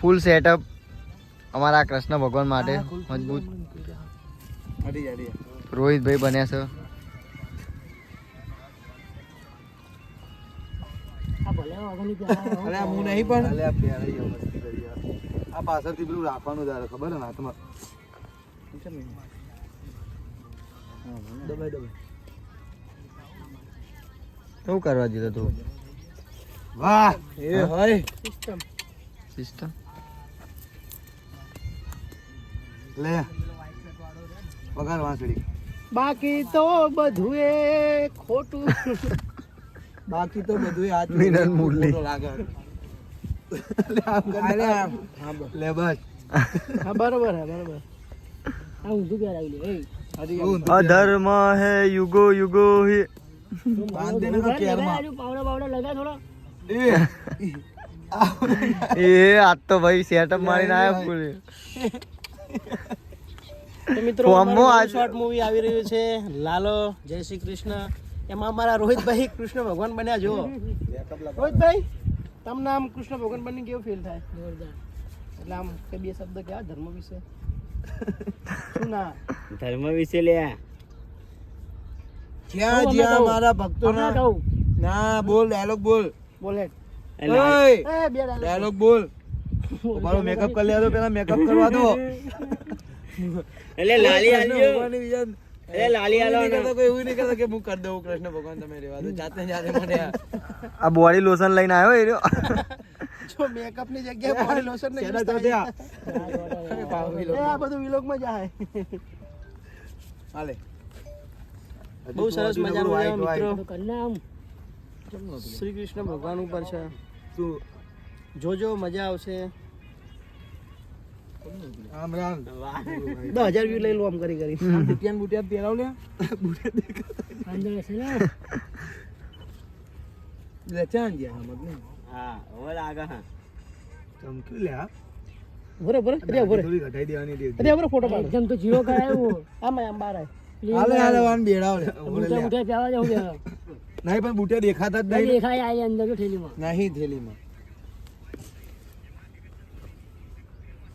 ફૂલ setup અમારા કૃષ્ણ ભગવાન માટે મજબૂત રોહિતભાઈ બન્યા છે. આ પાછળથી પેલું રાખવાનું તારે ખબર ને હાથમાં શું કરવા દીધો તું? વાહ એ હોય સિસ્ટમ લે પગાર વાંસળી. બાકી તો બધું એ ખોટું. બાકી તો બધું આજ મિનન મુરલી. લાગે લે બસ હા બરોબર હે બરોબર. આ ઊંધું ક્યારે આવી લે અધર્મ હે યુગો યુગો હે. બાંધ દેને તો કેરમાં પાવડા પાવડા લગા થોડો. એ આજ તો ભાઈ સેટઅપ મારીને આયા પૂરે. તો મિત્રો શોર્ટ મૂવી આવી રહ્યું છે લાલો જય શ્રી કૃષ્ણ. એમાં અમારા રોહિતભાઈ કૃષ્ણ ભગવાન બન્યા. જો રોહિતભાઈ તમને આમ કૃષ્ણ ભગવાન બની કેવું ફીલ થાય? એટલે આમ કે બે શબ્દ કહેવા ધર્મ વિશે. શું ના ધર્મ વિશે લે ક્યાં જ્યાં મારા ભક્તો ના બોલ ડાયલોગ બોલ બોલે ડાયલોગ બોલ. મારો મેકઅપ કરી લેવા દો, પેલા મેકઅપ કરવા દો. એટલે લાલી આલજો એટલે લાલી આલો કોઈ એવું નહીં કરતા કે હું કરી દઉં કૃષ્ણ ભગવાન તમે રહેવા દો. જાતે જાતે મને આ બોડી લોશન લઈને આવ્યો એ રહ્યો. જો મેકઅપ ની જગ્યાએ બોડી લોશન ને સેડા તો થયા. આ બધું વિલોગ માં જાય. હાલે બહુ સરસ મજાનું છે મિત્રો. શ્રી કૃષ્ણ ભગવાન ઉપર છે. તું જોજો મજા આવશે. આમ રામ 10,000 વ્યૂ લઈ લો આમ કરી કરી. બુટિયાન બુટિયા પહેરાવ લે લે ચાન ગયા મત ને. હા હવે લાગે હા ચમક્યું લે આ ભરે ભરે અરે ભરે થોડી ઘટાઈ દેવાની દે. અરે ભરે ફોટો પાડ. એકદમ તો જીવો કરાયો. આમ આમ બાર આય. હાલે હાલે વાન બેડાવ લે. બુટા બુટા પ્યાવા જાવ કે નહીં પણ બુટિયા દેખાતા જ નહીં. દેખાય આય અંદર તો થેલીમાં. નહીં થેલીમાં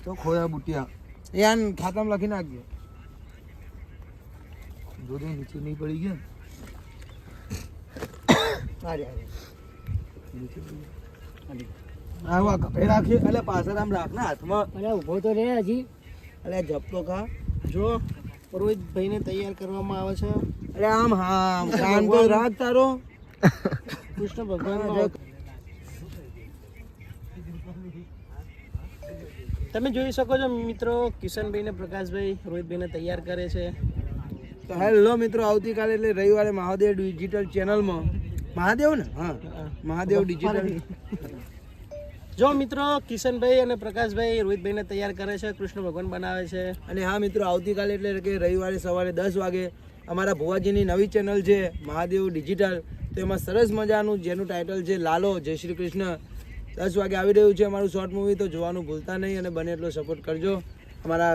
તો ખોયા બુટિયા એ આન ખાતામાં લખી નાખજો. જોજો નીચે નહીં પડી ગયા. અરે અરે નીચે પડી ગયા. આવા કપે રાખી એટલે પાછળ આમ રાખ ને હાથમાં. અરે ઊભો તો રે હજી. એટલે ઝપટો ખા. જો રોહિતભાઈ ને તૈયાર કરવામાં આવે છે. અરે આમ હા આમ કાન તો રાખ તારો. કૃષ્ણ ભગવાન તમે જોઈ શકો છો મિત્રો. કિશનભાઈ ને પ્રકાશભાઈ રોહિતભાઈ ને તૈયાર કરે છે. તો હેલો મિત્રો, આવતીકાલે એટલે રવિવારે મહાદેવ ડિજિટલ ચેનલમાં મહાદેવ ને હા મહાદેવ ડિજિટલ. જો મિત્રો કિશનભાઈ અને પ્રકાશભાઈ રોહિતભાઈ ને તૈયાર કરે છે, કૃષ્ણ ભગવાન બનાવે છે. અને હા મિત્રો, આવતીકાલે એટલે કે રવિવારે સવારે 10 વાગે અમારા ભુવાજીની નવી ચેનલ છે મહાદેવ ડિજિટલ. તો એમાં સરસ મજાનું જેનું ટાઇટલ છે લાલો જય શ્રી કૃષ્ણ 10 વાગે આવી રહ્યું છે અમારું શોર્ટ મૂવી. તો જોવાનું ભૂલતા નહીં અને બને એટલો સપોર્ટ કરજો. અમારા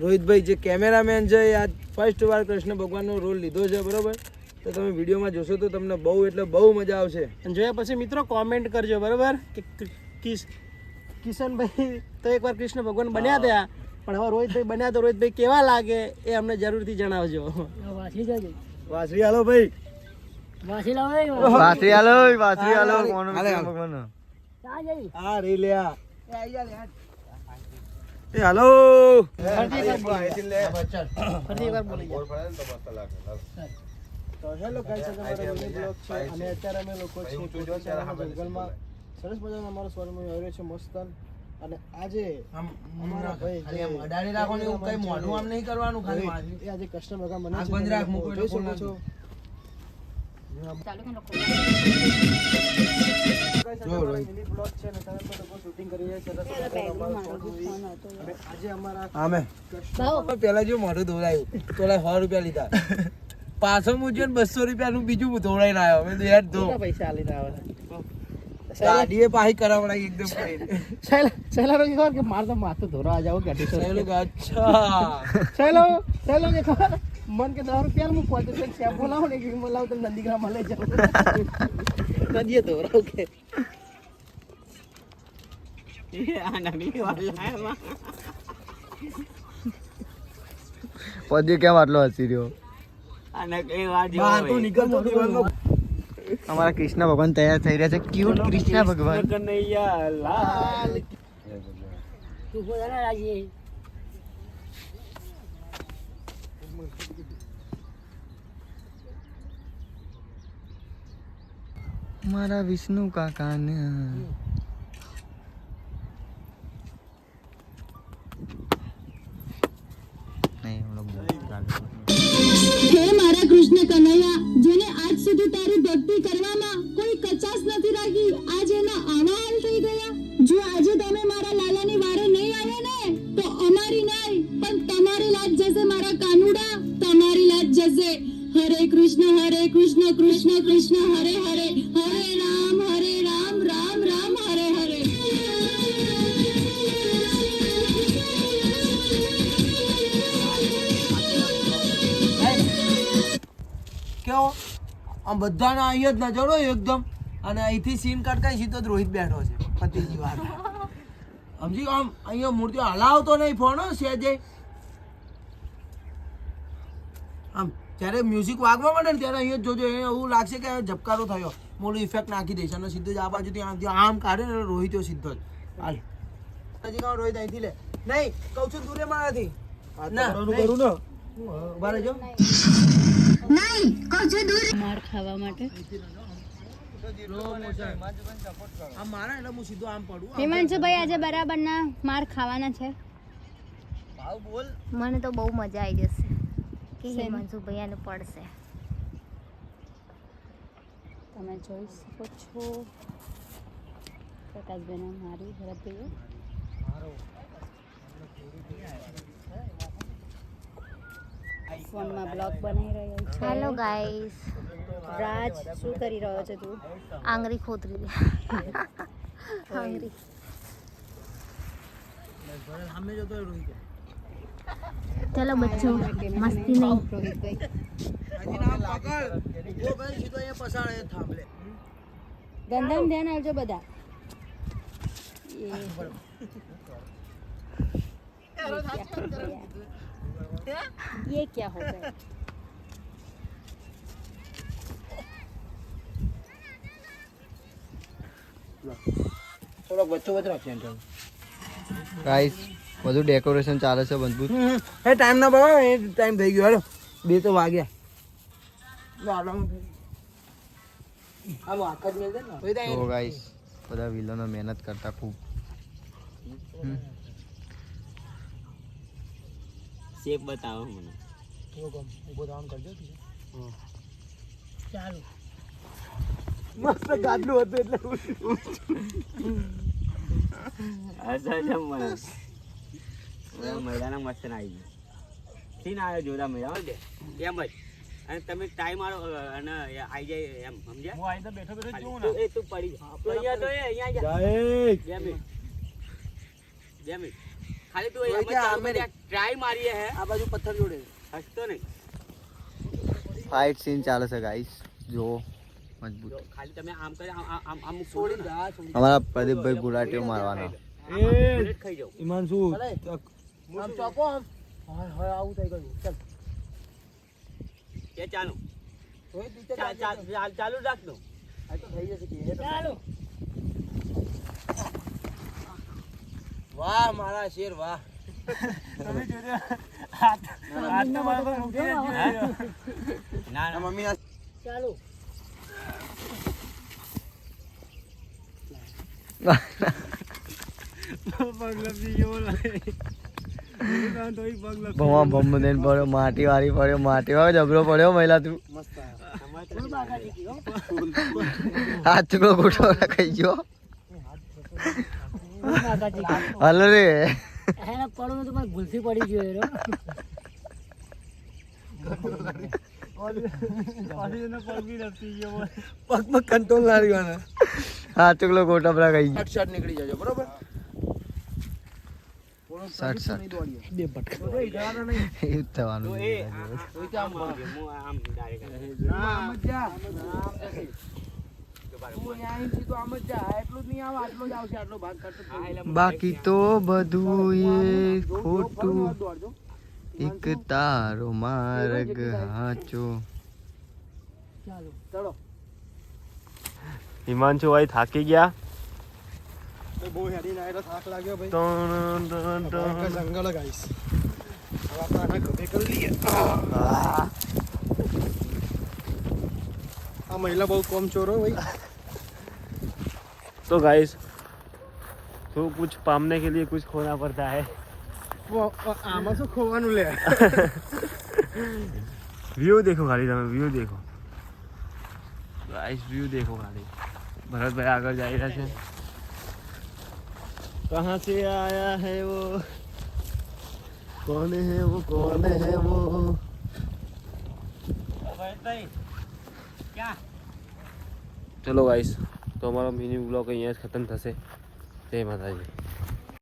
રોહિતભાઈ જે કેમેરામેન છે એ આ ફર્સ્ટ વાર કૃષ્ણ ભગવાનનો રોલ લીધો છે બરોબર. તો તમે વિડીયોમાં જોશો તો તમને બહુ એટલે બહુ મજા આવશે. અને જોયા પછી મિત્રો કોમેન્ટ કરજો બરોબર કે કિશનભાઈ તો એકવાર કૃષ્ણ ભગવાન બન્યા હતા, પણ હવે રોહિતભાઈ બન્યા તો રોહિતભાઈ કેવા લાગે એ અમને જરૂરથી જણાવજો. વાસળી હાલો ભાઈ. વાસરી આલો વાસરી આલો કોણ ભગવાન. હા રે લે આ એ હાલો ફરીથી એકવાર બોલી જાઓ. તો હેલો ગાઈસ, અમારો મિની બ્લોગ છે અને અત્યારે અમે લોકો છે જંગલમાં. સરસ મજાનો અમારો સ્વરમાં આવ્યો છે મસ્ત. અને આજે અમારા ભાઈ જે અડાડી રાખો ને એવું કઈ મોઢું આમ નહીં કરવાનું ખાલી એ આજે કસ્ટમ ભગવાન બને છે. બંધ રાખ મૂકો જોઈ શકો છો. જો રોહિત મિની બ્લોગ છે ને તમે પણ લોકો શૂટિંગ કરી રહ્યા છે. સરસ મજાનો અમારો short movie. અને આજે અમારા આમે પેલા જો મોઢું ધોરાયું પેલા 100 રૂપિયા લીધા, પાછો મૂજ્યો ને 200 રૂપિયાનું બીજું ધોવડાઈને આવ્યો. મેં તો યાર ધો કેટલા પૈસા આલી આવે ગાડીએ પાહી કરાવડાઈ એકદમ કરીને. સહેલા રોજ ખબર કે મારે તો માથું ધોરા જાવ ગાડી એ લોકો અચ્છા સહેલો કે ખબર મન કે 10 રૂપિયા હું 50 શેમ્પુ લાવું ને ક્રીમ લાવું તો નંદીગ્રામ લઈ જાઉં નદીએ ધોરાવ કે આ નકલી વાળા એમાં. પદ્ય કેમ આટલો હસી રહ્યો? આ નકલી વાળ જેવો બહાર તો હોય. નીકળ તો દિવાલમાં. અમારા કૃષ્ણ ભગવાન તૈયાર થઈ રહ્યા છે. ક્યુટ કૃષ્ણ ભગવાન. કનૈયા લાલ. મારા વિષ્ણુ કાકાને નહીં हम लोग હે મારા કૃષ્ણ કનૈયા, જેને આજ સુધી તારી ભક્તિ કરવામાં કોઈ કચાશ નથી રાખી, આજ એના આવા હાલ થઈ ગયા. જો આજે તમે મારા લાલાની વારે નહીં આવ્યા ને, તો અમારી નહીં પણ તમારી લાજ જશે મારા કાનુડા, તમારી લાજ જશે. હરે કૃષ્ણ કૃષ્ણ કૃષ્ણ હરે હરે, હરે રામ રામ રામ હરે હરે. કેવો આમ બધાને અહીંયા જ નજર હોય એકદમ, અને અહીંથી સીન કટ કરી સીધો જ રોહિત બેઠો છે પતિજી વાત. સમજી આમ અહીંયા મૂર્તિઓ હલાવતો નહીં ફોન સેજે. આમ જ્યારે મ્યુઝિક વાગવા માંડે ને ત્યારે અહીંયા જોજો, એ એવું લાગશે કે ઝબકારો થયો, મોટું ઇફેક્ટ નાખી દઈશ અને સીધો જ આ બાજુથી આમ કાઢે ને રોહિત સીધો જ હાલ. હજી કાં રોહિત અહીંથી લે નહીં, કહું છું દૂરે મારાથી ના કરું ને ઉભા રહેજો. માર ખાવા માટે આમ મારા એટલે હું સીધો આમ પડું. હિમાંશુભાઈ આજે બરાબર ના માર ખાવાના છે. ભાવ બોલ. મને તો બહુ મજા આવી જશે કે હિમાંશુભાઈ આને પડશે. તમે જોઈ શકો છો પ્રકાશબેન મારી ભરતભાઈ ફોનમાં બ્લોગ બનાવી રહ્યો છે. Hello guys. રાજ શું કરી રહ્યો છે તું? આંગળી ખોતરી દે. આંગળી સામે જતો રોહિત. ચલો બચ્ચો મસ્તી નહીં. હજી નામ પકડ. ઉભો કરી સીધો અહીંયા પસાડે થાંભલે. ધંધામાં ધ્યાન આવજો બધા. ये क्या हो गया? થોડોક વચ્ચો વચ્ચ રાખશે એમ. ગાઈસ બધું ડેકોરેશન ચાલે છે બધું. એ ટાઈમ ના બાબા, એ ટાઈમ થઈ ગયો. હેલો 2 તો વાગ્યા. આમ આખા જ મેલ દે ને. તો ગાઈસ બધા વિલનો મહેનત કરતા ખૂબ. શેપ બતાવો મને. ઉભો થવાનું કરજો. ચાલો મસ્ત ગાદલું હતું એટલે અચ્છા મને મહિલાના મસ્ત ના આવી ગયું. સીન આવ્યો જોરદાર મજા આવે છે એમ જ. અને તમે ટાઈમ મારો અને આવી જાય એમ સમજ્યા. હું આવી તો બેઠો બેઠો જોઉં ને. એ તું પડી જા. તો અહીંયા તો અહીંયા જા. 2 મિનિટ ખાલી તું ટ્રાય મારીએ હે. આ બાજુ પથ્થર જોડે હસતો નહીં. ફાઇટ સીન ચાલે છે ગાઈસ, જો મજબૂત. ખાલી તમે આમ કરી આમ છોડી દે. અમારા પ્રદીપભાઈ ગુલાટીઓ મારવાના. બુલેટ ખાઈ જાવ. ઈમાનસુ આમ ચોકો આમ હા આવું થઈ ગયું. ચાલ એ ચાલુ રોહિત નીચે ચાલુ રાખ દો. આ તો થઈ જશે કે ચાલો. વાહ મારા શેર વાહ. તમે જોજો હાથનો મારો મૂકી દેજો. ના મમ્મી ચાલો ભમા ભમ દઈને પડ્યો, માટી વાળી પડ્યો, માટી વાળો જબરો પડ્યો મહિલા તું. મસ્ત હાથ ટુકડો ગોઠો ખાઈ ગયો. હાલો રે પડું તો ભૂલથી પડી ગયો. પગમાં કંટ્રોલ ના રહ્યો. હાથ ટુકડો ગોઠો પરા ખાઈ ગયો. શર્ટ નીકળી જજો બરોબર. શર્ટ શર્ટ બે ભટકા એવું એવું જ થવાનું. આમ ડાયરેક્ટ ના આમ જ જા. તું ન્યાય સીધો આમ જ જા એટલું જ નહીં આવે આટલો જ આવશે આટલો ભાગ કરતો બાકી તો બધું એ ખોટું એક તારો માર્ગ હાચો. ચાલો ચલો હિમાંશુ ભાઈ થાકી ગયા. બહુ હેડી નાયરો થાક લાગ્યો ભાઈ ટણ, ટણ, ટણ. જંગલ ગાઈસ હવે આપણે આના ગમે કરી લઈએ આ મહિલા બહુ કોમ ચોરો ભાઈ तो गाइस तो कुछ पाने के लिए कुछ खोना पड़ता है. આમાં શું ખોવાનું લે व्यू देखो खाली તમે વ્યू देखो गाइस व्यू देखो खाली. भरतભાઈ આગળ જઈ રહ્યા છે. कहाँ से आया है वो कौन है वो कौन है वो. ચલો ગાઈસ તો અમારો મિની વ્લોગ અહીંયા જ ખતમ થશે. જય માતાજી.